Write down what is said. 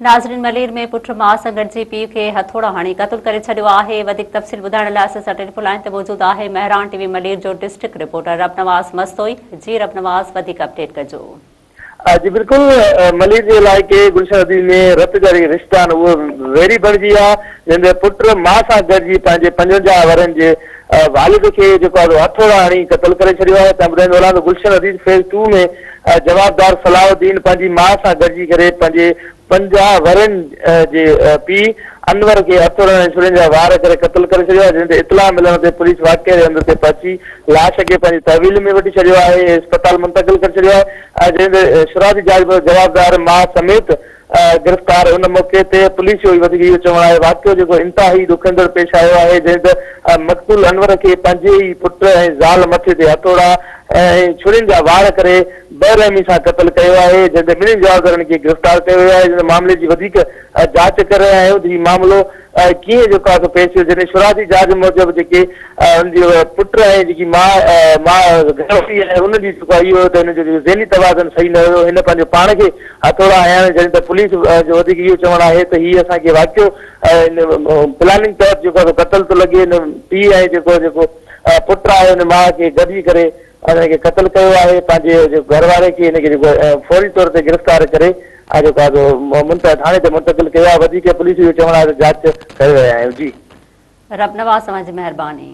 नाज़रीन, मलेर में पुट मां सां गॾिजी पीउ खे हथौड़ा हणी क़त्ल करे छॾियो आहे। वधीक तफ़सील ॿुधाइण लाइ असां सां टेलीफोन लाइन ते मौजूदु आहे महरान टीवी मलेर जो डिस्ट्रिक्ट रिपोर्टर रबनवाज़ मस्तोई। जी रबनवाज़, वधीक अपडेट कजो। जी बिल्कुल, मलेर के इलाइक़े गुलशन नदी में रत जा रिश्ता वो वेरी बणिजी आहे, जंहिंजे पुट मां सां गॾिजी पंहिंजे 55 वरनि जे वालिद खे हथौड़ा हणी क़त्ल करे छॾियो आहे। तव्हां ॿुधाईंदो गुलशन नदी फेज़ 2 में जवाबदार सलाउद्दीन पंहिंजी मां सां गॾिजी करे पंहिंजे 50 वरनि जे पीउ अनवर के हथौड़े छुरियुनि जा वार करे क़त्ल करे छॾियो आहे। जंहिं इतला मिलण ते पुलिस वाक़े जे हंध ते पहुची लाश खे पंहिंजी तहवील में वठी छॾियो आहे, अस्पताल मुंतक़िल करे छॾियो आहे। जंहिंजे शुरूआती जांच में जवाबदार मां समेत गिरफ़्तार। उन मौके ते पुलिस जो वधीक इहो चवणु आहे वाक़ियो जेको इंतिहाई ॾुखंदड़ पेश आयो आहे, जंहिं मक़तूल अनवर खे पंहिंजे ई पुट ऐं ज़ाल मथे ते हथौड़ा ऐं छुरियुनि जा वार करे बेरहमी सां क़त्ल कयो आहे। जंहिंजे ॿिन्ही जवाबदारनि खे गिरफ़्तार कयो वियो आहे। जंहिं मामले जी वधीक जांच करे रहिया आहियूं हीउ मामलो कीअं जेको आहे पेश थियो। जॾहिं शुरूआती जांच मूजिबि जेके हुनजे पुट ऐं जेकी मां गृहस्थी आहे उनजी जेको आहे इहो त हिनजो ज़हनी तवाज़ुन सही न हुयो, हिन पंहिंजो पाण खे हथौड़ा हयां। जॾहिं त पुलिस जो वधीक इहो चवणु आहे त हीअ असांखे वाक़ियो प्लानिंग तहत जेको आहे क़त्ल थो लॻे। हिन पीउ ऐं जेको पुट आहे हुन माउ खे गॾिजी करे हिनखे क़त्ल कयो आहे। पंहिंजे घर वारे खे हिनखे जेको फौरी तौर ते गिरफ़्तार करे जेको आहे थाणे ते मुंतक़िल कयो आहे। वधीक पुलिस जो चवणु आहे त जांच करे रहिया आहियूं। जी रबनवाज़, तव्हांजी महिरबानी।